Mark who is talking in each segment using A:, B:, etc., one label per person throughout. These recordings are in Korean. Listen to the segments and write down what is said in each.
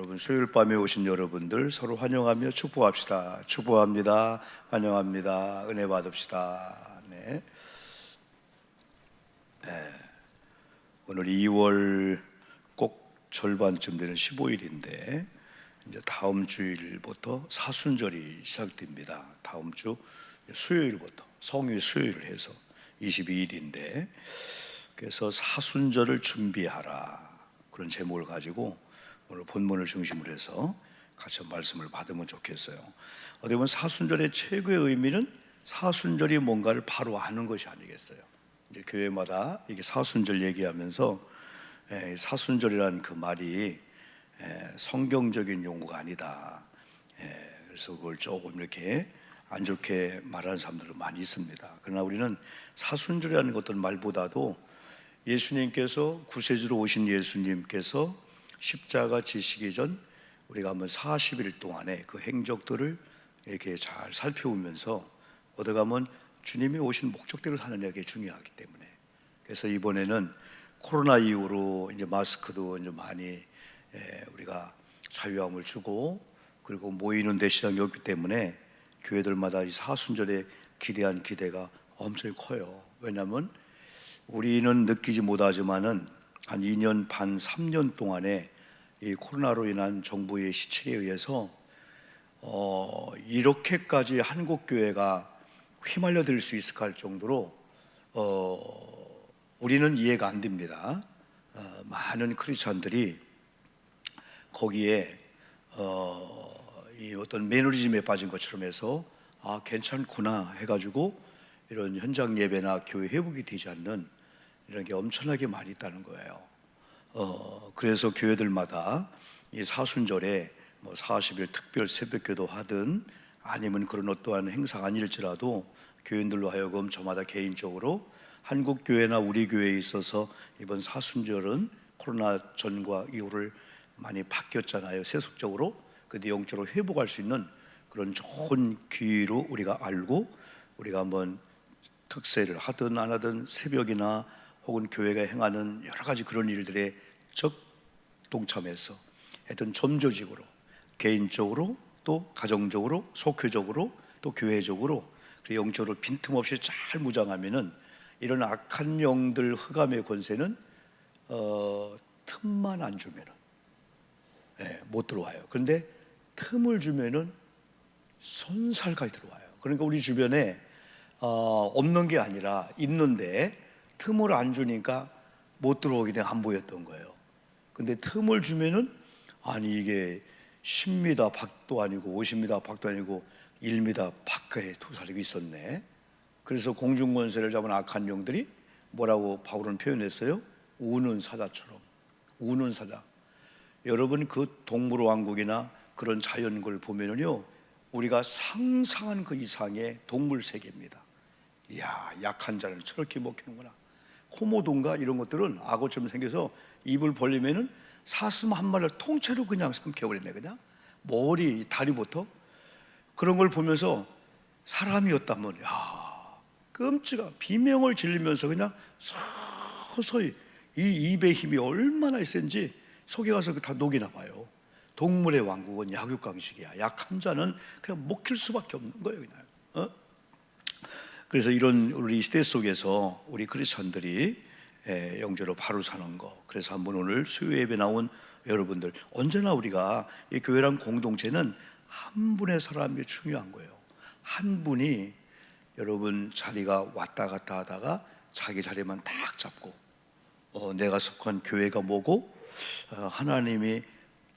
A: 여러분 수요일 밤에 오신 여러분들 서로 환영하며 축복합시다. 축복합니다. 환영합니다. 은혜 받읍시다. 네. 오늘 2월 꼭 절반쯤 되는 15일인데 이제 다음 주일부터 사순절이 시작됩니다. 다음 주 수요일부터 성유 수요일을 해서 22일인데 그래서 사순절을 준비하라 그런 제목을 가지고 오늘 본문을 중심으로 해서 같이 말씀을 받으면 좋겠어요. 어떻게 보면 사순절의 최고의 의미는 사순절이 뭔가를 바로 아는 것이 아니겠어요. 이제 교회마다 이게 사순절 얘기하면서 사순절이라는 그 말이 성경적인 용어가 아니다. 그래서 그걸 조금 이렇게 안 좋게 말하는 사람들은 많이 있습니다. 그러나 우리는 사순절이라는 어떤 말보다도 예수님께서 구세주로 오신 예수님께서 십자가 지시기 전 우리가 한번 40일 동안의 그 행적들을 이렇게 잘 살펴보면서 얻어가면 주님이 오신 목적대로 사느냐가 중요하기 때문에 그래서 이번에는 코로나 이후로 이제 마스크도 이제 많이 우리가 자유함을 주고 그리고 모이는 데 시장이 없기 때문에 교회들마다 이 사순절에 기대한 기대가 엄청 커요. 왜냐하면 우리는 느끼지 못하지만은 한 2년 반, 3년 동안에 이 코로나로 인한 정부의 시책에 의해서 이렇게까지 한국 교회가 휘말려들 수 있을까 할 정도로 우리는 이해가 안 됩니다. 많은 크리스찬들이 거기에 이 어떤 매너리즘에 빠진 것처럼 해서 괜찮구나 해가지고 이런 현장 예배나 교회 회복이 되지 않는 이런 게 엄청나게 많이 있다는 거예요. 그래서 교회들마다 이 사순절에 뭐 40일 특별 새벽기도 하든 아니면 그런 어떠한 행사가 아닐지라도 교인들로 하여금 저마다 개인적으로 한국 교회나 우리 교회에 있어서 이번 사순절은 코로나 전과 이후를 많이 바뀌었잖아요. 세속적으로. 근데 영적으로 회복할 수 있는 그런 좋은 기회로 우리가 알고 우리가 한번 특세를 하든 안 하든 새벽이나 혹은 교회가 행하는 여러 가지 그런 일들에 동참해서 하여튼 점조직으로 개인적으로 또 가정적으로 속회적으로 또 교회적으로 영적으로 빈틈없이 잘 무장하면은 이런 악한 영들 흑암의 권세는 틈만 안 주면은 못 들어와요. 그런데 틈을 주면은 손살까지 들어와요. 그러니까 우리 주변에 없는 게 아니라 있는데 틈을 안 주니까 못 들어오게 되면 안 보였던 거예요. 근데 틈을 주면은 아니 이게 10m 밖도 아니고 50m 밖도 아니고 1m 밖에 도사리고 있었네. 그래서 공중권세를 잡은 악한 영들이 뭐라고 바울은 표현했어요? 우는 사자처럼. 우는 사자. 여러분 그 동물왕국이나 그런 자연걸 보면은요 우리가 상상한 그 이상의 동물 세계입니다. 이야, 약한 자는 저렇게 먹히는구나. 코모도인가 이런 것들은 악어처럼 생겨서 입을 벌리면은 사슴 한 마리를 통째로 그냥 삼켜버리네. 그냥 머리, 다리부터. 그런 걸 보면서 사람이었다면 끔찍한 비명을 지르면서 그냥 서서히 이 입의 힘이 얼마나 센지 속에 가서 다 녹이나 봐요. 동물의 왕국은 약육강식이야. 약한 자는 그냥 먹힐 수밖에 없는 거예요. 그냥. 그래서 이런 우리 시대 속에서 우리 크리스천들이 영적으로 바로 사는 거. 그래서 한번 오늘 수요 예배 나온 여러분들 언제나 우리가 이 교회란 공동체는 한 분의 사람이 중요한 거예요. 한 분이 여러분 자리가 왔다 갔다 하다가 자기 자리만 딱 잡고 내가 속한 교회가 뭐고 하나님이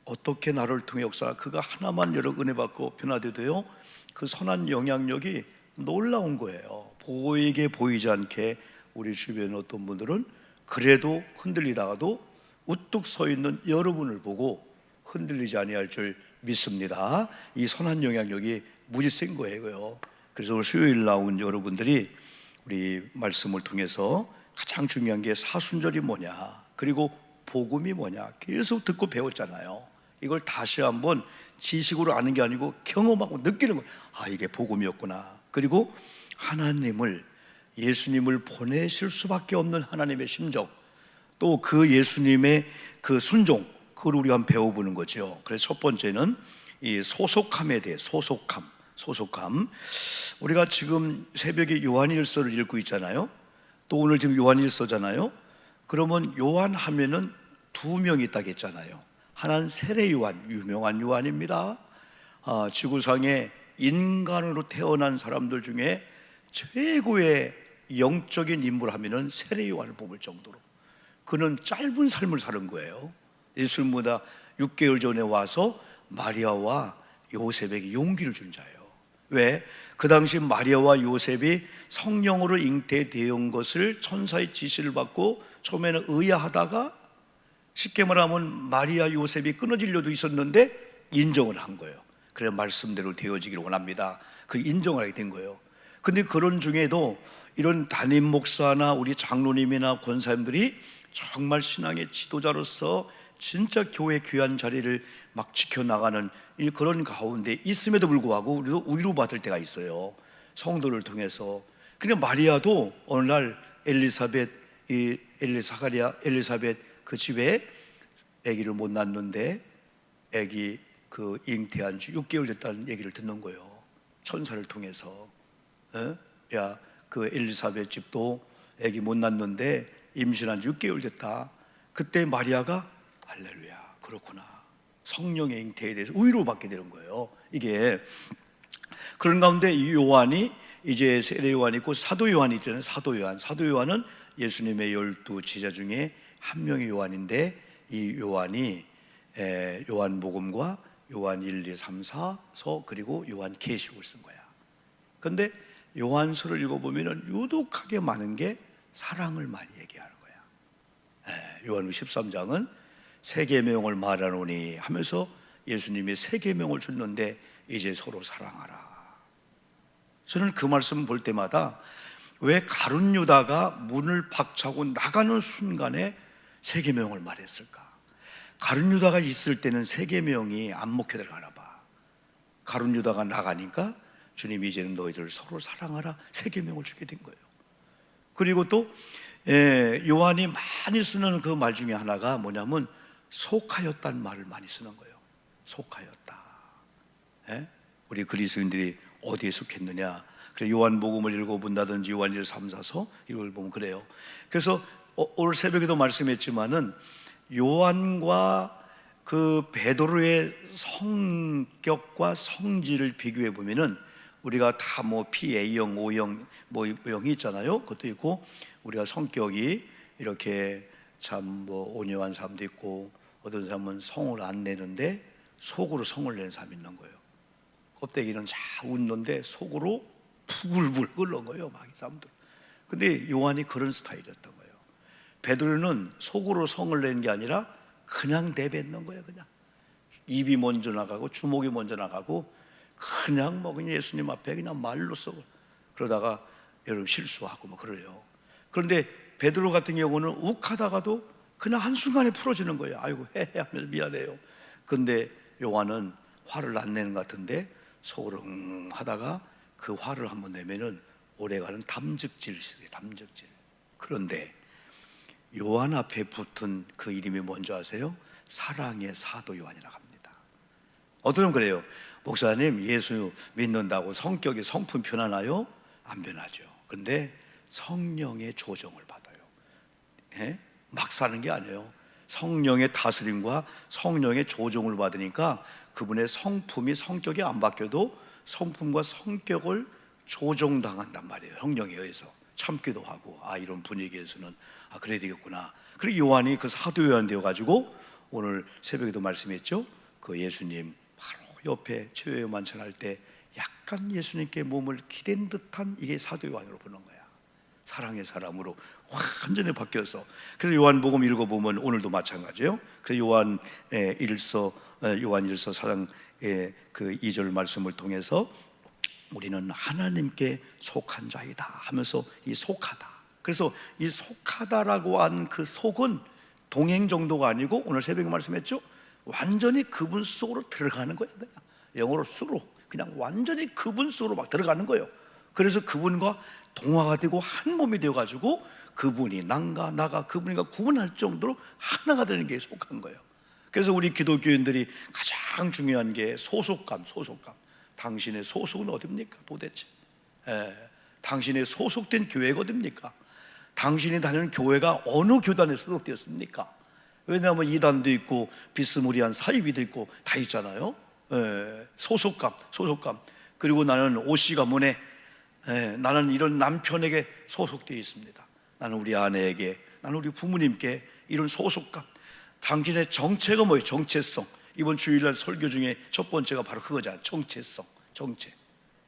A: 어떻게 나를 통해 역사 그가 하나만 여러 은혜 받고 변화되도 돼요. 그 선한 영향력이 놀라운 거예요. 보이게 보이지 않게 우리 주변에 어떤 분들은 그래도 흔들리다가도 우뚝 서 있는 여러분을 보고 흔들리지 아니할 줄 믿습니다. 이 선한 영향력이 무지 센 거예요. 그래서 오늘 수요일 나온 여러분들이 우리 말씀을 통해서 가장 중요한 게 사순절이 뭐냐 그리고 복음이 뭐냐 계속 듣고 배웠잖아요. 이걸 다시 한번 지식으로 아는 게 아니고 경험하고 느끼는 거예요. 이게 복음이었구나. 그리고 하나님을 예수님을 보내실 수밖에 없는 하나님의 심정 또 그 예수님의 그 순종 그걸 우리가 한번 배워보는 거죠. 그래서 첫 번째는 이 소속함에 대해 소속함. 우리가 지금 새벽에 요한일서를 읽고 있잖아요. 또 오늘 지금 요한일서잖아요. 그러면 요한 하면은 두 명이 딱 있잖아요. 하나는 세례 요한, 유명한 요한입니다. 지구상에 인간으로 태어난 사람들 중에 최고의 영적인 인물 하면은 세례 요한을 뽑을 정도로 그는 짧은 삶을 사는 거예요. 예수님보다 6개월 전에 와서 마리아와 요셉에게 용기를 준 자예요. 왜? 그 당시 마리아와 요셉이 성령으로 잉태되어 것을 천사의 지시를 받고 처음에는 의아하다가 쉽게 말하면 마리아 요셉이 끊어지려도 있었는데 인정을 한 거예요. 그래 말씀대로 되어지기를 원합니다. 그 인정을 하게 된 거예요. 근데 그런 중에도 이런 담임 목사나 우리 장로님이나 권사님들이 정말 신앙의 지도자로서 진짜 교회 귀한 자리를 막 지켜나가는 그런 가운데 있음에도 불구하고 우리도 위로받을 때가 있어요. 성도를 통해서. 근데 마리아도 어느 날 엘리사벳 그 집에 아기를 못 낳는데 아기 그 잉태한 지 6개월 됐다는 얘기를 듣는 거예요. 천사를 통해서. 야, 그 엘리사벳 집도 아기 못 낳는데 임신한 지 6개월 됐다. 그때 마리아가 할렐루야, 그렇구나. 성령의 잉태에 대해서 위로받게 되는 거예요. 이게 그런 가운데 이 요한이 이제 세례 요한이 있고 사도 요한이 있잖아요. 사도 요한은 예수님의 12 제자 중에 한 명의 요한인데 이 요한이 요한복음과 요한 1, 2, 3, 4서 그리고 요한 계시록을 쓴 거야. 근데 요한서를 읽어보면 유독하게 많은 게 사랑을 많이 얘기하는 거야. 요한복음 13장은 세 계명을 말하노니 하면서 예수님이 세 계명을 줬는데 이제 서로 사랑하라. 저는 그 말씀 볼 때마다 왜 가룟 유다가 문을 박차고 나가는 순간에 세 계명을 말했을까? 가룟 유다가 있을 때는 세 계명이 안 먹혀 들어가나 봐. 가룟 유다가 나가니까 주님이 이제는 너희들 서로 사랑하라 세 계명을 주게 된 거예요. 그리고 또 요한이 많이 쓰는 그 말 중에 하나가 뭐냐면 속하였다는 말을 많이 쓰는 거예요. 속하였다. 우리 그리스도인들이 어디에 속했느냐? 그래서 요한복음을 읽어본다든지 요한일 3, 4서 이걸 보면 그래요. 그래서 오늘 새벽에도 말씀했지만은 요한과 그 베드로의 성격과 성질을 비교해 보면은 우리가 다 뭐 P-A형, O형 뭐 형이 있잖아요. 그것도 있고 우리가 성격이 이렇게 참 뭐 온유한 사람도 있고 어떤 사람은 성을 안 내는데 속으로 성을 내는 사람이 있는 거예요. 껍데기는 잘 웃는데 속으로 부글부글 끓는 거예요, 막 이 사람들. 근데 요한이 그런 스타일이었던 거예요. 베드로는 속으로 성을 내는 게 아니라 그냥 내뱉는 거예요. 그냥 입이 먼저 나가고 주먹이 먼저 나가고 그냥 뭐 그냥 예수님 앞에 그냥 말로 써. 그러다가 여러분 실수하고 뭐 그래요. 그런데 베드로 같은 경우는 욱하다가도 그냥 한순간에 풀어지는 거예요. 아이고 헤헤 하면서 미안해요. 근데 요한은 화를 안 내는 것 같은데 속으로 하다가 그 화를 한번 내면은 오래가는 담즙질이 있어요. 담즙질. 그런데 요한 앞에 붙은 그 이름이 뭔지 아세요? 사랑의 사도 요한이라고 합니다. 어떤 그래요. 목사님 예수 믿는다고 성격이 성품 변하나요? 안 변하죠. 근데 성령의 조정을 받아요. 막 사는 게 아니에요. 성령의 다스림과 성령의 조정을 받으니까 그분의 성품이 성격이 안 바뀌어도 성품과 성격을 조정당한단 말이에요. 성령에 의해서 참기도 하고 이런 분위기에서는 그래야 되겠구나. 그리고 요한이 그 사도 요한 되어가지고 오늘 새벽에도 말씀했죠. 그 예수님 바로 옆에 최후의 만찬할 때 약간 예수님께 몸을 기댄 듯한 이게 사도 요한으로 보는 거야. 사랑의 사람으로 완전히 바뀌어서. 그래서 요한복음 읽어보면 오늘도 마찬가지예요. 그 요한 1서 4장 그 2절 말씀을 통해서 우리는 하나님께 속한 자이다 하면서 이 속하다. 그래서 이 속하다라고 한 그 속은 동행 정도가 아니고 오늘 새벽에 말씀했죠. 완전히 그분 속으로 들어가는 거예요. 그냥 영어로 수로 그냥 완전히 그분 속으로 막 들어가는 거예요. 그래서 그분과 동화가 되고 한 몸이 되어가지고 그분이 나가 그분이가 구분할 정도로 하나가 되는 게 속한 거예요. 그래서 우리 기독교인들이 가장 중요한 게 소속감. 당신의 소속은 어딥니까 도대체? 당신의 소속된 교회가 어딥니까? 당신이 다니는 교회가 어느 교단에 소속되었습니까? 왜냐하면 이단도 있고 비스무리한 사이비도 있고 다 있잖아요. 소속감. 그리고 나는 옷이 가문에 나는 이런 남편에게 소속되어 있습니다. 나는 우리 아내에게, 나는 우리 부모님께 이런 소속감. 당신의 정체가 뭐예요? 정체성. 이번 주일날 설교 중에 첫 번째가 바로 그거잖아요. 정체성.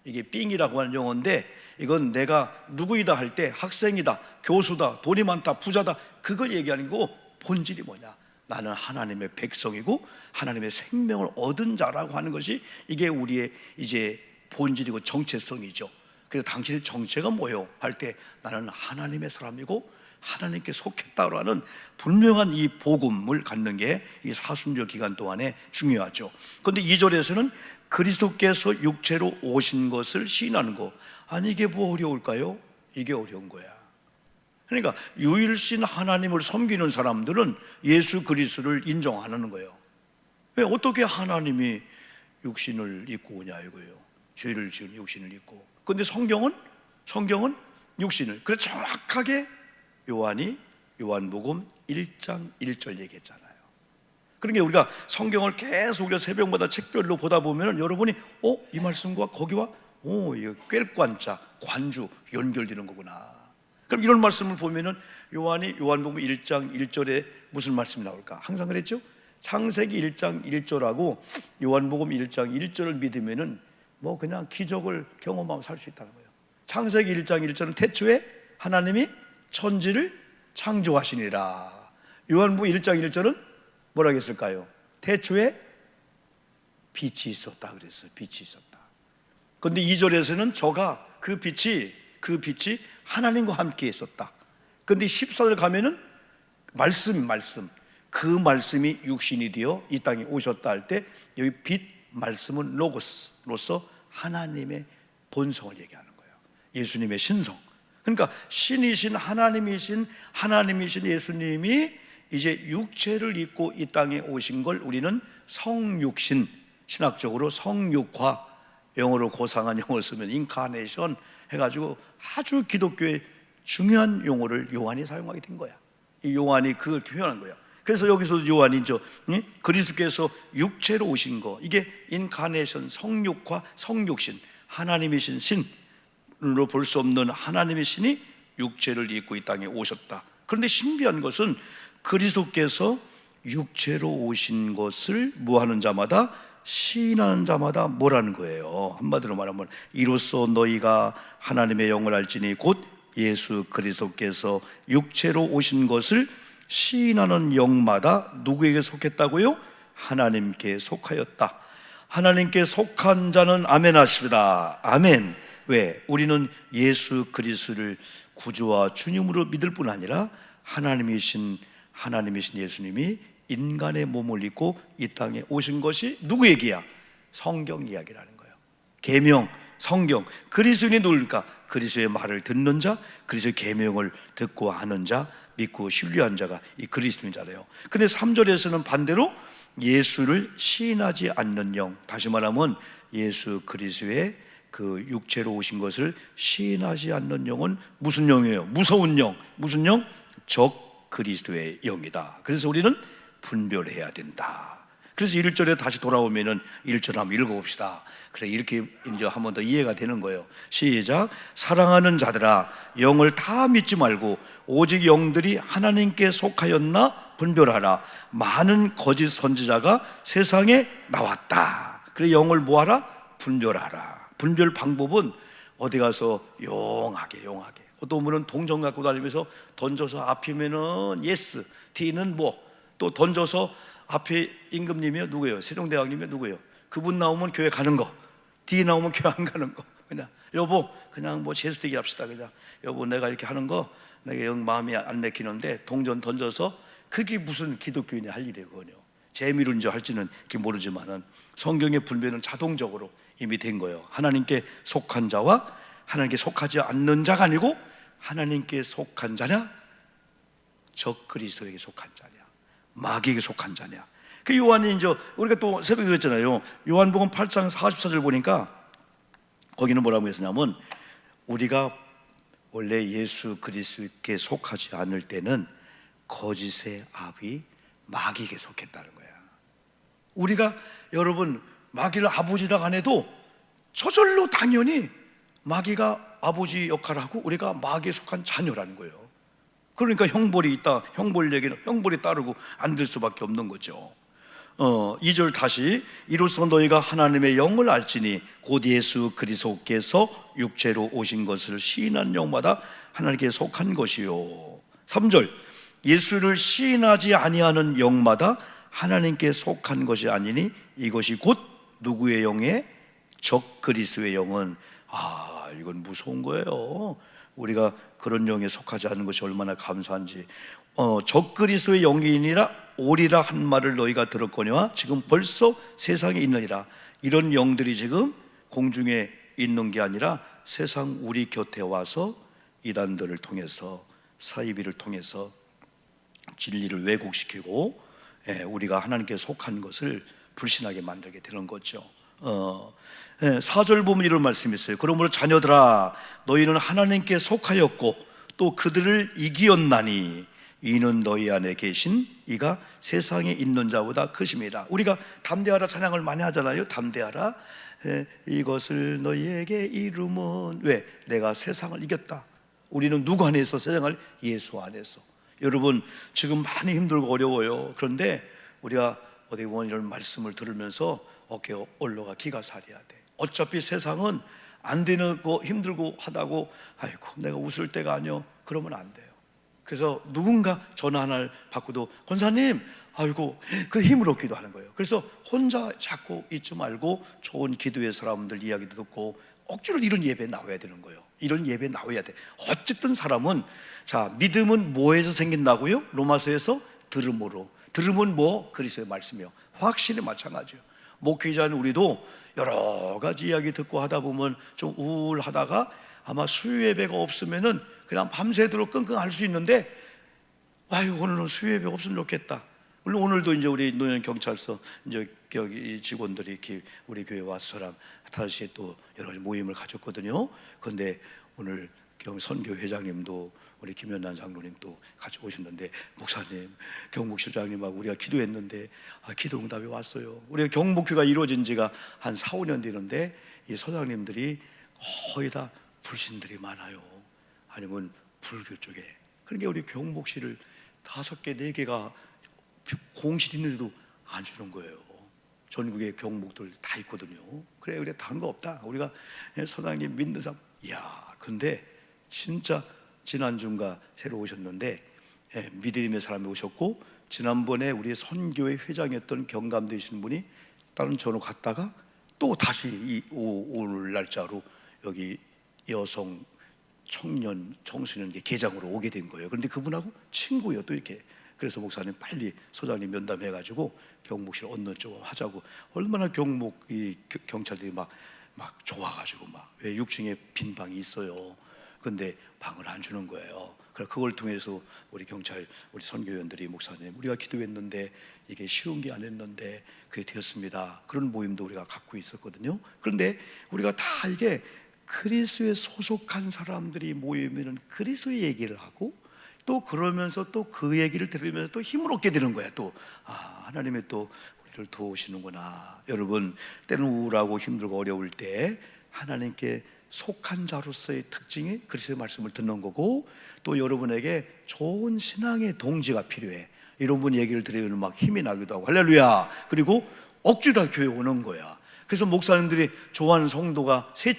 A: 이게 삥이라고 하는 용어인데, 이건 내가 누구이다 할 때 학생이다, 교수다, 돈이 많다, 부자다, 그걸 얘기하는 거고, 본질이 뭐냐? 나는 하나님의 백성이고 하나님의 생명을 얻은 자라고 하는 것이 이게 우리의 이제 본질이고 정체성이죠. 그래서 당신의 정체가 뭐요? 할 때 나는 하나님의 사람이고 하나님께 속했다고 하는 분명한 이 복음을 갖는 게 이 사순절 기간 동안에 중요하죠. 그런데 2절에서는 그리스도께서 육체로 오신 것을 시인하는 거. 아니 이게 뭐 어려울까요? 이게 어려운 거야. 그러니까 유일신 하나님을 섬기는 사람들은 예수 그리스도를 인정 안 하는 거예요. 왜? 어떻게 하나님이 육신을 입고 오냐 이거예요. 죄를 지은 육신을 입고. 그런데 성경은 육신을, 그래서 정확하게 요한복음 1장 1절 얘기했잖아요. 그러니까 우리가 성경을 계속 우리가 새벽마다 책별로 보다 보면 여러분이 이 말씀과 거기와 이거 꿰관자, 관주 연결되는 거구나. 그럼 이런 말씀을 보면은 요한복음 1장 1절에 무슨 말씀이 나올까? 항상 그랬죠? 창세기 1장 1절하고 요한복음 1장 1절을 믿으면은 뭐 그냥 기적을 경험하며 살 수 있다는 거예요. 창세기 1장 1절은 태초에 하나님이 천지를 창조하시니라. 요한복음 1장 1절은 뭐라 했을까요? 태초에 빛이 있었다 그랬어요. 빛이 있었다. 그런데 2절에서는 그 빛이 하나님과 함께 있었다. 그런데 14절 가면은 말씀 그 말씀이 육신이 되어 이 땅에 오셨다 할 때 여기 빛 말씀은 로고스로서 하나님의 본성을 얘기하는 거예요. 예수님의 신성. 그러니까 신이신 하나님이신 예수님이 이제 육체를 입고 이 땅에 오신 걸 우리는 성육신, 신학적으로 성육화, 영어로 고상한 용어를 쓰면 인카네이션 해가지고 아주 기독교의 중요한 용어를 요한이 사용하게 된 거야. 이 요한이 그걸 표현한 거야. 그래서 여기서 요한이 그리스도께서 육체로 오신 거, 이게 인카네이션, 성육화, 성육신, 하나님이신 신으로 볼 수 없는 하나님의 신이 육체를 입고 이 땅에 오셨다. 그런데 신비한 것은 그리스도께서 육체로 오신 것을 뭐하는 자마다, 시인하는 자마다 뭐라는 거예요? 한마디로 말하면 이로써 너희가 하나님의 영을 알지니 곧 예수 그리스도께서 육체로 오신 것을 시인하는 영마다 누구에게 속했다고요? 하나님께 속하였다. 하나님께 속한 자는 아멘 하십니다. 아멘. 왜? 우리는 예수 그리스도를 구주와 주님으로 믿을 뿐 아니라 하나님이신 예수님이 인간의 몸을 입고 이 땅에 오신 것이 누구 얘기야? 성경 이야기라는 거예요. 계명, 성경. 그리스도인이 누굴까? 그리스도의 말을 듣는 자, 그리스도의 계명을 듣고 하는 자, 믿고 신뢰한 자가 이 그리스도인 자래요. 근데 3절에서는 반대로 예수를 시인하지 않는 영, 다시 말하면 예수 그리스도의 그 육체로 오신 것을 시인하지 않는 영은 무슨 영이에요? 무서운 영. 무슨 영? 적 그리스도의 영이다. 그래서 우리는 분별해야 된다. 그래서 1절에 다시 돌아오면은 1절 한번 읽어봅시다. 그래, 이렇게 이제 한 번 더 이해가 되는 거예요. 시작. 사랑하는 자들아, 영을 다 믿지 말고 오직 영들이 하나님께 속하였나 분별하라. 많은 거짓 선지자가 세상에 나왔다. 그래, 영을 뭐하라? 분별하라. 분별 방법은 어디 가서 용하게. 어떤 분은 동전 갖고 다니면서 던져서 앞이면은 예스, 뒤는 뭐, 또 던져서 앞에 임금님이요 누구예요? 세종대왕님이요 누구예요? 그분 나오면 교회 가는 거, 뒤에 나오면 교회 안 가는 거. 그냥 여보, 그냥 뭐 재수되기 합시다. 그냥 여보, 내가 이렇게 하는 거 내가 영 마음이 안 내키는데 동전 던져서, 그게 무슨 기독교인이 할 일이에요? 그거요. 재미로인지 할지는 모르지만은 성경의 분별은 자동적으로 이미 된 거예요. 하나님께 속한 자와 하나님께 속하지 않는 자가 아니고 하나님께 속한 자냐, 적 그리스도에게 속한 자냐, 마귀에게 속한 자냐. 그 요한이 이제 우리가 또 새벽에 그랬잖아요. 요한복음 8장 44절 보니까 거기는 뭐라고 했냐면 우리가 원래 예수 그리스도께 속하지 않을 때는 거짓의 아비 마귀에게 속했다는 거야. 우리가 여러분 마귀를 아버지라고 안 해도 저절로 당연히 마귀가 아버지 역할을 하고 우리가 마귀에 속한 자녀라는 거예요. 그러니까 형벌이 있다. 형벌 얘기는 형벌이 따르고 안 될 수밖에 없는 거죠. 2절 다시 이로써 너희가 하나님의 영을 알지니 곧 예수 그리스도께서 육체로 오신 것을 시인한 영마다 하나님께 속한 것이요. 3절 예수를 시인하지 아니하는 영마다 하나님께 속한 것이 아니니 이것이 곧 누구의 영에? 적 그리스도의 영은. 이건 무서운 거예요. 우리가 그런 영에 속하지 않은 것이 얼마나 감사한지. 적 그리스도의 영이니라 오리라 한 말을 너희가 들었거니와 지금 벌써 세상에 있느니라. 이런 영들이 지금 공중에 있는 게 아니라 세상 우리 곁에 와서 이단들을 통해서 사이비를 통해서 진리를 왜곡시키고 우리가 하나님께 속한 것을 불신하게 만들게 되는 거죠. 4절 보면 이런 말씀이 있어요. 그러므로 자녀들아 너희는 하나님께 속하였고 또 그들을 이기었나니 이는 너희 안에 계신 이가 세상에 있는 자보다 크심이라. 우리가 담대하라 찬양을 많이 하잖아요. 담대하라 이것을 너희에게 이름은 왜? 내가 세상을 이겼다. 우리는 누구 안에서 세상을? 예수 안에서. 여러분 지금 많이 힘들고 어려워요. 그런데 우리가 어디 보면 이런 말씀을 들으면서 어깨 올라가 기가 살려야 돼. 어차피 세상은 안 되는 거 힘들고 하다고 아이고 내가 웃을 때가 아니요 그러면 안 돼요. 그래서 누군가 전화 하나를 받고도 권사님 아이고 그 힘을 얻기도 하는 거예요. 그래서 혼자 자꾸 있지 말고 좋은 기도의 사람들 이야기도 듣고 억지로 이런 예배에 나와야 되는 거예요. 이런 예배에 나와야 돼. 어쨌든 사람은 자 믿음은 뭐에서 생긴다고요? 로마서에서 들음으로. 들음은 뭐? 그리스도의 말씀이요. 확실히 마찬가지예요. 목회자는 우리도 여러 가지 이야기 듣고 하다 보면 좀 우울하다가 아마 수요 예배가 없으면은 그냥 밤새도록 끙끙 앓을 수 있는데 아유 오늘은 수요 예배가 없으면 좋겠다. 물론 오늘도 이제 우리 노년 경찰서 이제 여기 직원들이 이렇게 우리 교회 와서 저랑 5시에 또 여러 가지 모임을 가졌거든요. 그런데 오늘 선교 회장님도 우리 김연란 장로님도 같이 오셨는데 목사님, 경목실장님하고 우리가 기도했는데 기도 응답이 왔어요. 우리가 경목회가 이루어진 지가 한 4, 5년 되는데 이 소장님들이 거의 다 불신들이 많아요. 아니면 불교 쪽에. 그러니까 우리 경목실을 5개, 4개가 공실 있는데도 안 주는 거예요. 전국에 경목들 다 있거든요. 그래 다른 거 없다. 우리가 소장님 믿는 사람. 이야, 근데 진짜 지난주인가 새로 오셨는데 믿음의 사람이 오셨고 지난번에 우리 선교회 회장이었던 경감되신 분이 다른 전으로 갔다가 또 다시 오늘 날짜로 여기 여성 청년 청소년 계장으로 오게 된 거예요. 그런데 그분하고 친구예요 또 이렇게. 그래서 목사님 빨리 소장님 면담해가지고 경목실 어느 쪽 하자고. 얼마나 경목 이 경찰들이 막 좋아가지고 왜 6층에 빈 방이 있어요. 근데 방을 안 주는 거예요. 그래서 그걸 통해서 우리 경찰 우리 선교위원들이 목사님 우리가 기도했는데 이게 쉬운 게 아니었는데 그게 되었습니다. 그런 모임도 우리가 갖고 있었거든요. 그런데 우리가 다 이게 그리스도에 소속한 사람들이 모이면 그리스도의 얘기를 하고 또 그러면서 또 그 얘기를 들으면서 또 힘을 얻게 되는 거야. 또 하나님이 또 우리를 도우시는구나. 여러분 때는 우울하고 힘들고 어려울 때 하나님께 속한 자로서의 특징이 그리스도의 말씀을 듣는 거고 또 여러분에게 좋은 신앙의 동지가 필요해. 이런 분 얘기를 들으면 막 힘이 나기도 하고 할렐루야. 그리고 억지로 교회 오는 거야. 그래서 목사님들이 좋아하는 성도가 셋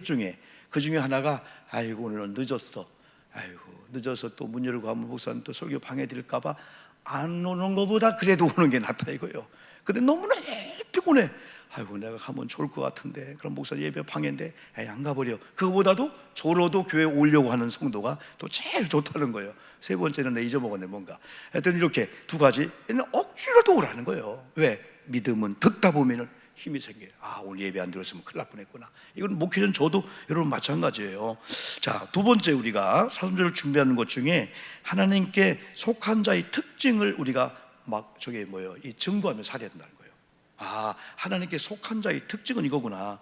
A: 중에 그 중에 하나가 아이고 오늘은 늦었어. 아이고 늦어서 또 문 열고 하면 목사님 또 설교 방해드릴까 봐 안 오는 것보다 그래도 오는 게 낫다 이거예요. 근데 너무나 피곤해. 아이고 내가 가면 좋을 것 같은데 그럼 목사님 예배 방해인데 안 가버려. 그거보다도 졸어도 교회 오려고 하는 성도가 또 제일 좋다는 거예요. 세 번째는 내 잊어먹었네 뭔가. 하여튼 이렇게 두 가지 억지로도 오라는 거예요. 왜? 믿음은 듣다 보면은 힘이 생겨요. 오늘 예배 안 들었으면 큰일 날 뻔했구나. 이건 목회자는 저도 여러분 마찬가지예요. 자, 두 번째 우리가 사순절을 준비하는 것 중에 하나님께 속한 자의 특징을 우리가 막 저게 뭐예요? 이 증거하며 살아야 된다는 거예요. 아, 하나님께 속한 자의 특징은 이거구나.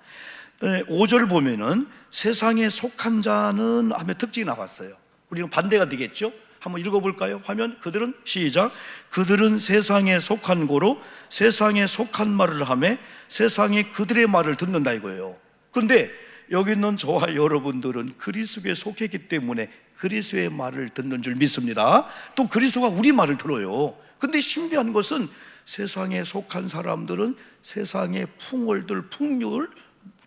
A: 5절 보면은 세상에 속한 자는 하며 특징이 나왔어요. 우리는 반대가 되겠죠? 한번 읽어볼까요? 화면 그들은 시작. 그들은 세상에 속한 고로 세상에 속한 말을 하며 세상에 그들의 말을 듣는다 이거예요. 그런데 여기 있는 저와 여러분들은 그리스도에 속했기 때문에 그리스도의 말을 듣는 줄 믿습니다. 또 그리스도가 우리 말을 들어요. 근데 신비한 것은 세상에 속한 사람들은 세상의 풍월들 풍류를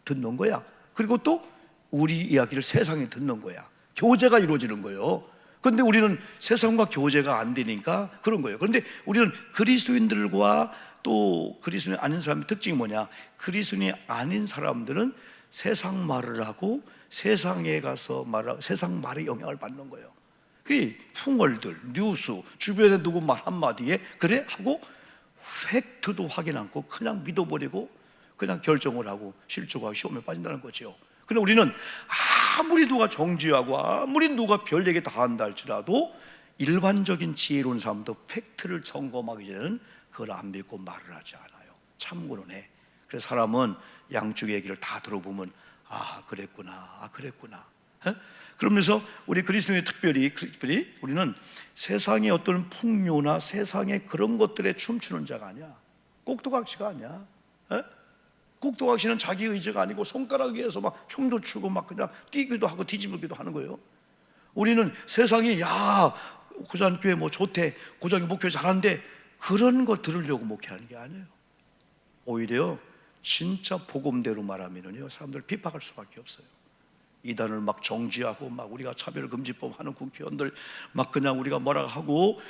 A: 듣는 거야. 그리고 또 우리 이야기를 세상에 듣는 거야. 교제가 이루어지는 거예요. 그런데 우리는 세상과 교제가 안 되니까 그런 거예요. 그런데 우리는 그리스도인들과 또 그리스도인 아닌 사람의 특징이 뭐냐? 그리스도인이 아닌 사람들은 세상 말을 하고 세상에 가서 말하고 세상 말에 영향을 받는 거예요. 그 풍월들, 뉴스, 주변에 누구 말 한마디에 그래? 하고 팩트도 확인 않고 그냥 믿어버리고 그냥 결정을 하고 실족하고 시험에 빠진다는 거죠. 그런데 우리는 아무리 누가 정지하고 아무리 누가 별 얘기 다 한다 할지라도 일반적인 지혜로운 사람도 팩트를 점검하기 전에는 그걸 안 믿고 말을 하지 않아요. 참고는 해. 그래서 사람은 양쪽 얘기를 다 들어보면 아 그랬구나, 아 그랬구나. 그러면서 우리 그리스도인이 특별히 우리는 세상의 어떤 풍요나 세상의 그런 것들에 춤추는 자가 아니야. 꼭두각시가 아니야. 꼭두각시는 자기 의지가 아니고 손가락 위에서 막 춤도 추고 막 그냥 뛰기도 하고 뒤집기도 하는 거예요. 우리는 세상이 야 고장교회 뭐 좋대, 고장이 목회 잘한대 그런 거 들으려고 목회하는 게 아니에요. 오히려 진짜 복음대로 말하면은요 사람들 핍박할 수밖에 없어요. 이단을 막 정지하고 막 우리가 차별금지법 하는 국회의원들 막 그냥 우리가 뭐라 하고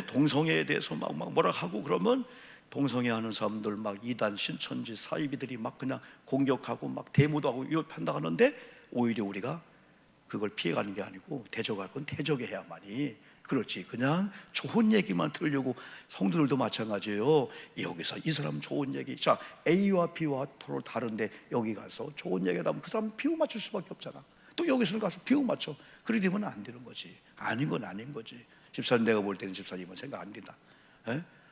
A: 동성애에 대해서 막 뭐라 하고 그러면 동성애 하는 사람들 막 이단 신천지 사이비들이 막 그냥 공격하고 막 데모도 하고 위협한다 하는데 오히려 우리가 그걸 피해가는 게 아니고 대적할 건 대적해야만이 그렇지. 그냥 좋은 얘기만 들으려고 성도들도 마찬가지예요. 여기서 이 사람 좋은 얘기, 자 A와 B와 서로 다른데 여기 가서 좋은 얘기하다 보면 그 사람 비유 맞출 수밖에 없잖아. 또 여기서는 가서 비유 맞춰. 그래 되면 안 되는 거지. 아닌 건 아닌 거지. 집사님 내가 볼 때는 집사님은 생각 안 된다.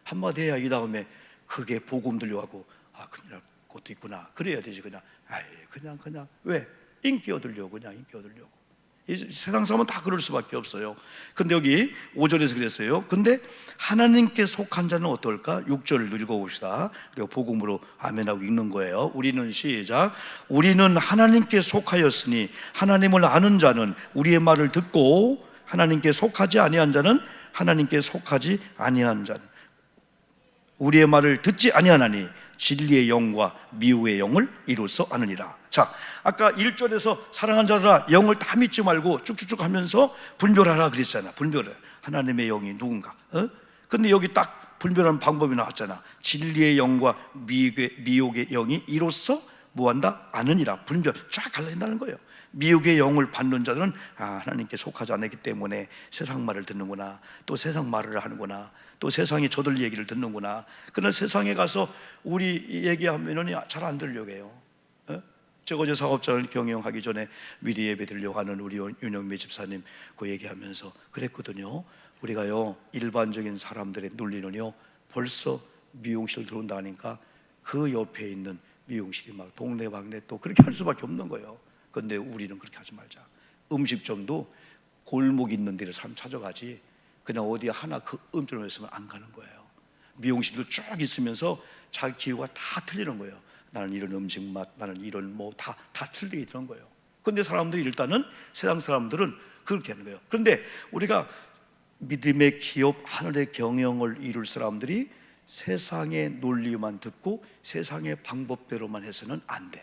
A: 한마디 해야 이 다음에 그게 복음 들려가고 아 큰일 날 것도 있구나. 그래야 되지. 그냥 아이 그냥 왜 인기 얻으려고 그냥 인기 얻으려고. 이 세상 사람은 다 그럴 수밖에 없어요. 근데 여기 5절에서 그랬어요. 근데 하나님께 속한 자는 어떨까? 6절을 읽어봅시다. 그리고 복음으로 아멘하고 읽는 거예요. 우리는 시작. 우리는 하나님께 속하였으니 하나님을 아는 자는 우리의 말을 듣고 하나님께 속하지 아니한 자는 하나님께 속하지 아니한 자는 우리의 말을 듣지 아니하나니 진리의 영과 미혹의 영을 이로써 아느니라. 자, 아까 1절에서 사랑하는 자들아 영을 다 믿지 말고 쭉쭉쭉 하면서 분별하라 그랬잖아. 분별해. 하나님의 영이 누군가. 근데 여기 딱 분별하는 방법이 나왔잖아. 진리의 영과 미혹의 영이 이로써 뭐한다? 아느니라. 분별 쫙 갈라진다는 거예요. 미혹의 영을 받는 자들은 하나님께 속하지 않았기 때문에 세상 말을 듣는구나. 또 세상 말을 하는구나. 또 세상이 저들 얘기를 듣는구나. 그러나 세상에 가서 우리 얘기하면은 잘 안 들으려고 해요. 제가 어제 사업장을 경영하기 전에 미리 예배 드리려고 하는 우리 윤영미 집사님 그 얘기하면서 그랬거든요. 우리가요 일반적인 사람들의 논리는요 벌써 미용실 들어온다 하니까 그 옆에 있는 미용실이 막 동네방네 또 그렇게 할 수밖에 없는 거예요. 그런데 우리는 그렇게 하지 말자. 음식점도 골목 있는 데를 사람 찾아가지 그냥 어디 하나 그 음식점에 있으면 안 가는 거예요. 미용실도 쭉 있으면서 자기 기호가 다 틀리는 거예요. 나는 이런 음식 맛, 나는 이런 뭐 다 틀리게 되는 거예요. 그런데 사람들이 일단은 세상 사람들은 그렇게 하는 거예요. 그런데 우리가 믿음의 기업 하늘의 경영을 이룰 사람들이 세상의 논리만 듣고 세상의 방법대로만 해서는 안 돼.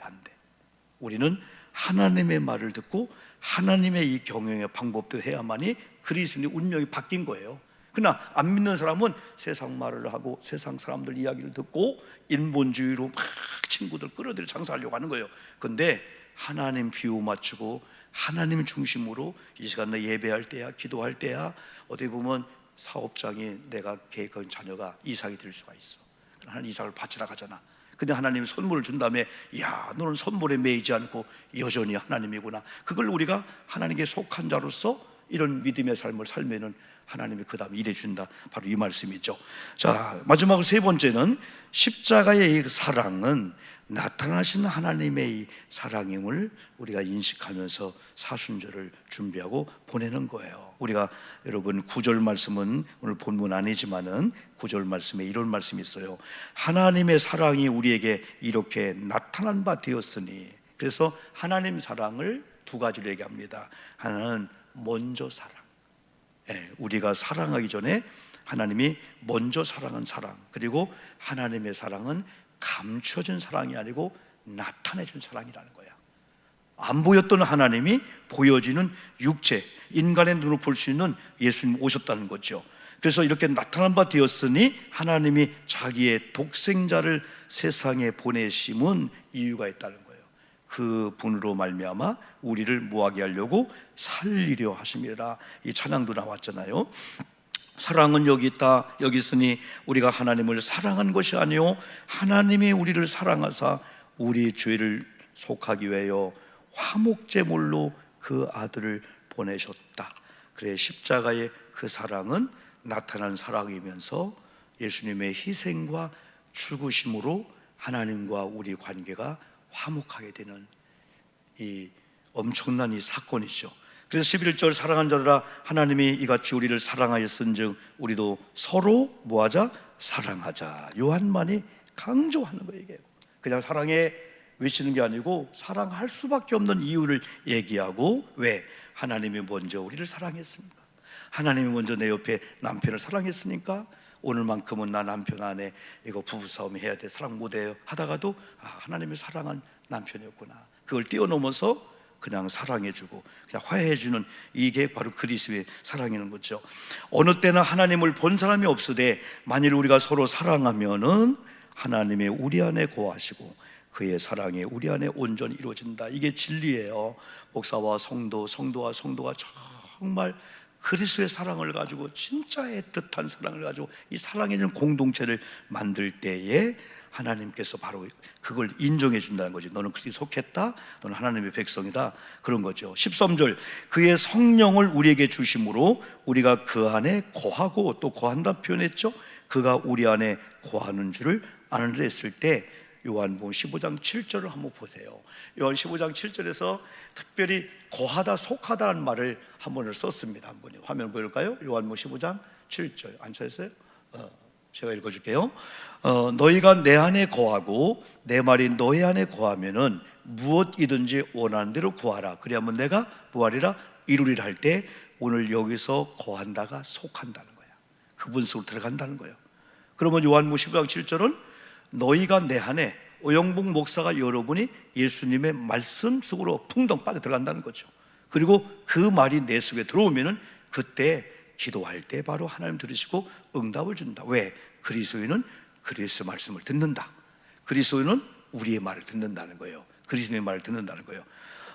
A: 우리는 하나님의 말을 듣고 하나님의 이 경영의 방법대로 해야만이 그리스도인의 운명이 바뀐 거예요. 그러나 안 믿는 사람은 세상 말을 하고 세상 사람들 이야기를 듣고 인본주의로 막 친구들 끌어들여 장사하려고 하는 거예요. 근데 하나님 비유 맞추고 하나님 중심으로 이 시간에 예배할 때야 기도할 때야 어떻게 보면 사업장이 내가 계획한 자녀가 이삭이 될 수가 있어. 하나님 이삭을 바치러 가잖아. 근데 하나님이 선물을 준 다음에 야 너는 선물에 매이지 않고 여전히 하나님이구나. 그걸 우리가 하나님께 속한 자로서 이런 믿음의 삶을 살면은 하나님이 그 다음에 일해준다. 바로 이 말씀이죠. 자, 마지막으로 세 번째는 십자가의 이 사랑은 나타나신 하나님의 이 사랑임을 우리가 인식하면서 사순절을 준비하고 보내는 거예요. 우리가 여러분 9절 말씀은 오늘 본문 아니지만은 9절 말씀에 이런 말씀이 있어요. 하나님의 사랑이 우리에게 이렇게 나타난 바 되었으니. 그래서 하나님 사랑을 두 가지로 얘기합니다. 하나는 먼저 사랑, 우리가 사랑하기 전에 하나님이 먼저 사랑한 사랑, 그리고 하나님의 사랑은 감춰진 사랑이 아니고 나타내준 사랑이라는 거야. 안 보였던 하나님이 보여지는 육체, 인간의 눈으로 볼 수 있는 예수님 오셨다는 거죠. 그래서 이렇게 나타난 바 되었으니 하나님이 자기의 독생자를 세상에 보내심은 이유가 있다는 거예요. 그 분으로 말미암아 우리를 뭐하게 하려고? 살리려 하심이라. 이 찬양도 나왔잖아요. 사랑은 여기 있다, 여기 있으니 우리가 하나님을 사랑한 것이 아니요 하나님이 우리를 사랑하사 우리 죄를 속하기 위하여 화목제물로 그 아들을 보내셨다. 그래, 십자가의 그 사랑은 나타난 사랑이면서 예수님의 희생과 죽으심으로 하나님과 우리 관계가 화목하게 되는 이 엄청난 이 사건이죠. 그래서 11절 사랑하는 자들아 하나님이 이같이 우리를 사랑하였은즉 우리도 서로 뭐하자? 사랑하자. 요한만이 강조하는 거예요. 이게 그냥 사랑해 외치는 게 아니고 사랑할 수밖에 없는 이유를 얘기하고, 왜? 하나님이 먼저 우리를 사랑했으니까. 하나님이 먼저 내 옆에 남편을 사랑했으니까 오늘만큼은 나 남편 안에 이거 부부싸움 해야 돼, 사랑 못해요 하다가도 하나님이 사랑한 남편이었구나, 그걸 뛰어넘어서 그냥 사랑해주고 그냥 화해해주는, 이게 바로 그리스도의 사랑이라는 거죠. 어느 때나 하나님을 본 사람이 없으되 만일 우리가 서로 사랑하면은 하나님의 우리 안에 거하시고 그의 사랑이 우리 안에 온전히 이루어진다. 이게 진리예요. 목사와 성도, 성도와 성도가 정말 그리스도의 사랑을 가지고, 진짜 애틋한 사랑을 가지고 이 사랑의 공동체를 만들 때에 하나님께서 바로 그걸 인정해 준다는 거지. 너는 그리스도에 속했다, 너는 하나님의 백성이다, 그런 거죠. 13절 그의 성령을 우리에게 주심으로 우리가 그 안에 거하고, 또 거한다 표현했죠. 그가 우리 안에 거하는 줄을 아느라 했을 때, 요한복음 15장 7절을 한번 보세요. 요한 15장 7절에서 특별히 거하다, 속하다는 말을 한 번을 썼습니다. 한 번이 화면 보일까요? 요한복음 15장 7절 안 찾았어요? 제가 읽어줄게요. 너희가 내 안에 거하고 내 말이 너희 안에 거하면은 무엇이든지 원하는 대로 구하라. 그리하면 내가 뭐하리라? 이루리라 할 때, 오늘 여기서 거한다가 속한다는 거야. 그분 속으로 들어간다는 거예요. 그러면 요한복음 15장 7절은 너희가 내 안에, 오영복 목사가 여러분이 예수님의 말씀 속으로 풍덩 빠져 들어간다는 거죠. 그리고 그 말이 내 속에 들어오면은 그때 기도할 때 바로 하나님 들으시고 응답을 준다. 왜? 그리스도인은 그리스도 말씀을 듣는다. 그리스도인은 우리의 말을 듣는다는 거예요. 그리스도의 말을 듣는다는 거예요.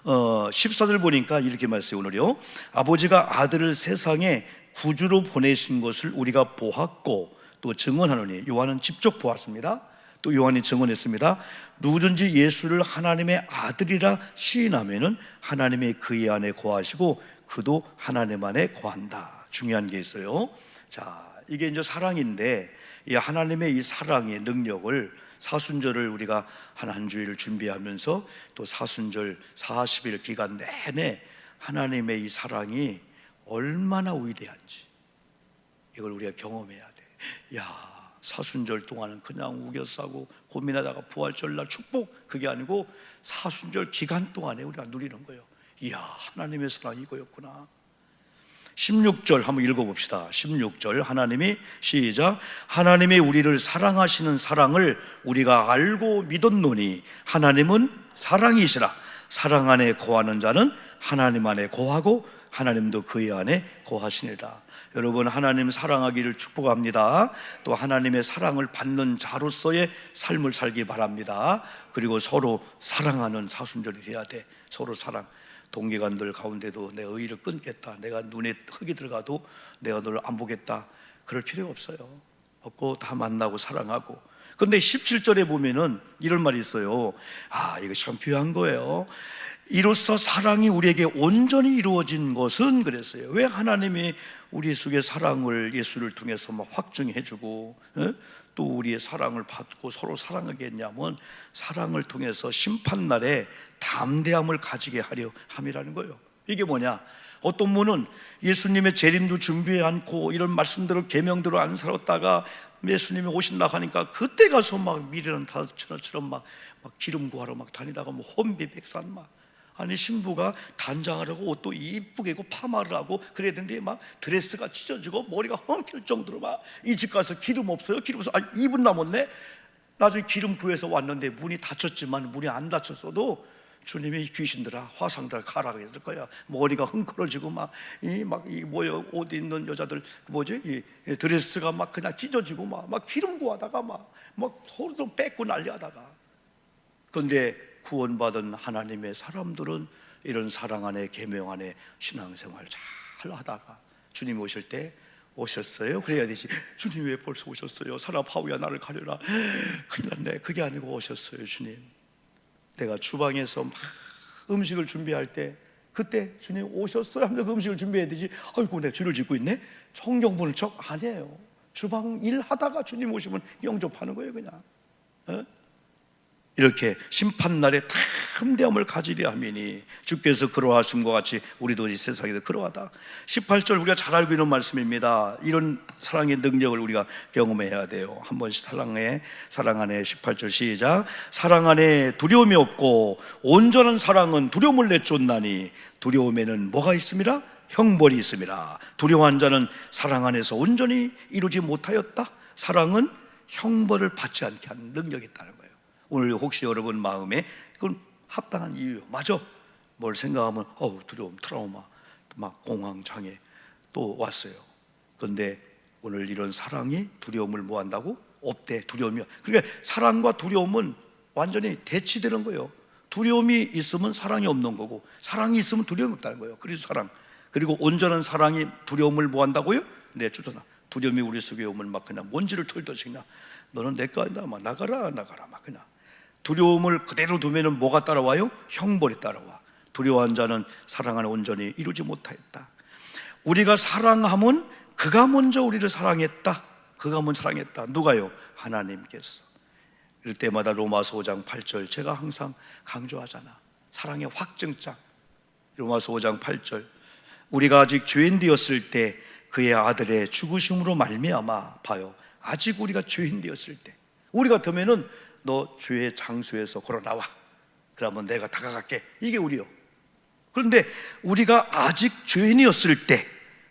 A: 14절 보니까 이렇게 말씀해요. 오늘요, 아버지가 아들을 세상에 구주로 보내신 것을 우리가 보았고 또 증언하노니. 요한은 직접 보았습니다. 또 요한이 증언했습니다. 누구든지 예수를 하나님의 아들이라 시인하면은 하나님이 그의 안에 거하시고 그도 하나님 안에 거한다. 중요한 게 있어요. 자, 이게 이제 사랑인데, 이 하나님의 이 사랑의 능력을, 사순절을 우리가 한 주일을 준비하면서 또 사순절 40일 기간 내내 하나님의 이 사랑이 얼마나 위대한지 이걸 우리가 경험해야 돼. 야, 사순절 동안은 그냥 우겨싸고 고민하다가 부활절날 축복, 그게 아니고 사순절 기간 동안에 우리가 누리는 거예요. 이야, 하나님의 사랑이 이거였구나. 16절 한번 읽어봅시다. 16절 하나님이, 시작, 하나님이 우리를 사랑하시는 사랑을 우리가 알고 믿었노니 하나님은 사랑이시라. 사랑 안에 거하는 자는 하나님 안에 거하고 하나님도 그의 안에 거하시니라. 여러분, 하나님 사랑하기를 축복합니다. 또 하나님의 사랑을 받는 자로서의 삶을 살기 바랍니다. 그리고 서로 사랑하는 사순절이 돼야 돼. 서로 사랑. 동기간들 가운데도 내가 의의를 끊겠다, 내가 눈에 흙이 들어가도 내가 너를 안 보겠다, 그럴 필요가 없어요. 없고 다 만나고 사랑하고. 그런데 17절에 보면은 이런 말이 있어요. 이거 참 귀한 거예요. 이로써 사랑이 우리에게 온전히 이루어진 것은, 그랬어요. 왜 하나님이 우리 속의 사랑을 예수를 통해서 막 확증해주고, 또 우리의 사랑을 받고 서로 사랑하게 했냐면 사랑을 통해서 심판날에 담대함을 가지게 하려 함이라는 거예요. 이게 뭐냐? 어떤 분은 예수님의 재림도 준비해 않고 이런 말씀대로 계명대로 안 살았다가 예수님이 오신다 하니까 그때 가서 막 미련한 다처럼 막 기름 구하러 막 다니다가 뭐 혼비백산 막, 아니 신부가 단장하라고 옷도 이쁘게 입고 파마를 하고 그래야 되는데 막 드레스가 찢어지고 머리가 엉킬 정도로 막 이 집 가서 기름 없어요? 기름 없어? 아니 2분 남았네? 나중에 기름 구해서 왔는데 문이 닫혔지만 문이 안 닫혔어도 주님이 귀신들아 화상들 가라고 했을 거야. 머리가 흥걸어지고 이 뭐야 옷 입는 여자들 뭐지 이 드레스가 막 그냥 찢어지고 막 기름 구하다가 막 소리도 뺏고 난리하다가. 그런데 구원받은 하나님의 사람들은 이런 사랑 안에 계명 안에 신앙생활 잘 하다가 주님 오실 때 오셨어요? 그래야 되지. 주님 왜 벌써 오셨어요? 사라파우야 나를 가려라. 큰일 났네. 그게 아니고 오셨어요. 주님, 내가 주방에서 막 음식을 준비할 때 그때 주님 오셨어요 하면서 그 음식을 준비해야 되지. 아이고 내가 죄를 짓고 있네. 성경 보는 척 아니에요. 주방 일 하다가 주님 오시면 영접하는 거예요 그냥. 이렇게 심판날에 담대함을 가지려 함이니 주께서 그러하심과 같이 우리도 이 세상에서 그러하다. 18절 우리가 잘 알고 있는 말씀입니다. 이런 사랑의 능력을 우리가 경험해야 돼요. 한 번씩 사랑 안에 18절 시작. 사랑 안에 두려움이 없고 온전한 사랑은 두려움을 내쫓나니 두려움에는 뭐가 있습니다? 형벌이 있습니다. 두려워한 자는 사랑 안에서 온전히 이루지 못하였다. 사랑은 형벌을 받지 않게 하는 능력이 있다는 거예요. 오늘 혹시 여러분 마음에 그건 합당한 이유, 맞아? 뭘 생각하면 두려움, 트라우마, 막 공황 장애 또 왔어요. 그런데 오늘 이런 사랑이 두려움을 뭐 한다고? 없대. 두려움이야. 그러니까 사랑과 두려움은 완전히 대치되는 거예요. 두려움이 있으면 사랑이 없는 거고 사랑이 있으면 두려움이 없다는 거예요. 그래서 사랑. 그리고 온전한 사랑이 두려움을 뭐 한다고요? 내쫓아나. 두려움이 우리 속에 오면 막 그냥 먼지를 털듯이 그냥 너는 내 거 아니다. 막 나가라 막 그냥. 두려움을 그대로 두면은 뭐가 따라와요? 형벌이 따라와. 두려워한 자는 사랑 안에 온전히 이루지 못하였다. 우리가 사랑하면 그가 먼저 우리를 사랑했다. 그가 먼저 사랑했다. 누가요? 하나님께서. 이럴 때마다 로마서 5장 8절 제가 항상 강조하잖아. 사랑의 확증장. 로마서 5장 8절 우리가 아직 죄인 되었을 때 그의 아들의 죽으심으로 말미암아 봐요. 아직 우리가 죄인 되었을 때 우리 같으면은 너 죄의 장소에서 걸어 나와. 그러면 내가 다가갈게. 이게 우리요. 그런데 우리가 아직 죄인이었을 때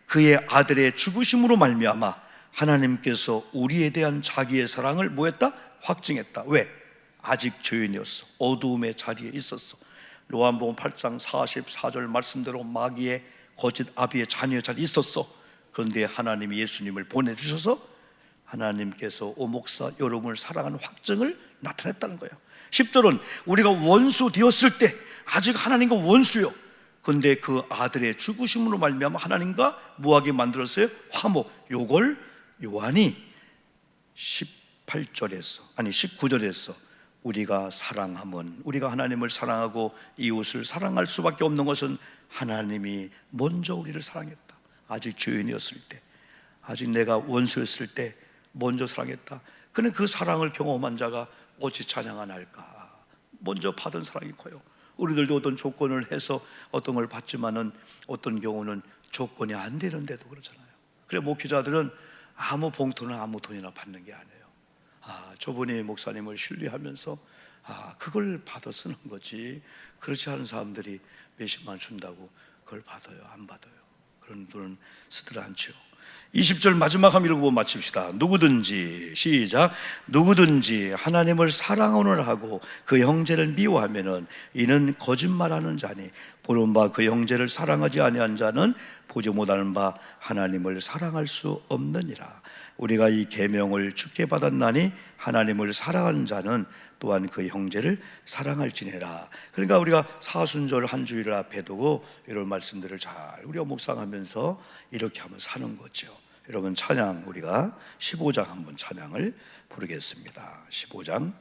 A: 그의 아들의 죽으심으로 말미암아 하나님께서 우리에 대한 자기의 사랑을 뭐했다? 확증했다. 왜? 아직 죄인이었어. 어두움의 자리에 있었어. 요한복음 8장 44절 말씀대로 마귀의 거짓 아비의 자녀의 자리에 있었어. 그런데 하나님이 예수님을 보내주셔서 하나님께서 오목사 여러분을 사랑하는 확증을 나타냈다는 거예요. 10절은 우리가 원수 되었을 때 아직 하나님과 원수요. 그런데 그 아들의 죽으심으로 말미암아 하나님과 뭐하게 만들었어요? 화목. 요걸 요한이 19절에서 우리가 사랑하면 우리가 하나님을 사랑하고 이웃을 사랑할 수밖에 없는 것은 하나님이 먼저 우리를 사랑했다. 아직 죄인이었을 때, 아직 내가 원수였을 때 먼저 사랑했다. 그런데 그 사랑을 경험한 자가 어찌 찬양 안 할까? 먼저 받은 사랑이 커요. 우리들도 어떤 조건을 해서 어떤 걸 받지만은 어떤 경우는 조건이 안 되는데도 그렇잖아요. 그래 목회자들은 아무 봉투나 아무 돈이나 받는 게 아니에요. 저분이 목사님을 신뢰하면서 그걸 받아 쓰는 거지. 그렇지 않은 사람들이 몇십만 준다고 그걸 받아요? 안 받아요. 그런 돈은 쓰들 않죠. 20절 마지막 한번 읽어보고 마칩시다. 누구든지 시작. 누구든지 하나님을 사랑하노라 하고 그 형제를 미워하면은 이는 거짓말하는 자니 보는 바 그 형제를 사랑하지 아니한 자는 보지 못하는 바 하나님을 사랑할 수 없느니라. 우리가 이 계명을 주께 받았나니 하나님을 사랑하는 자는 또한 그 형제를 사랑할지니라. 그러니까 우리가 사순절 한 주일을 앞에 두고 이런 말씀들을 잘 우리가 묵상하면서 이렇게 하면 사는 거죠. 여러분 찬양 우리가 15장 한번 찬양을 부르겠습니다. 15장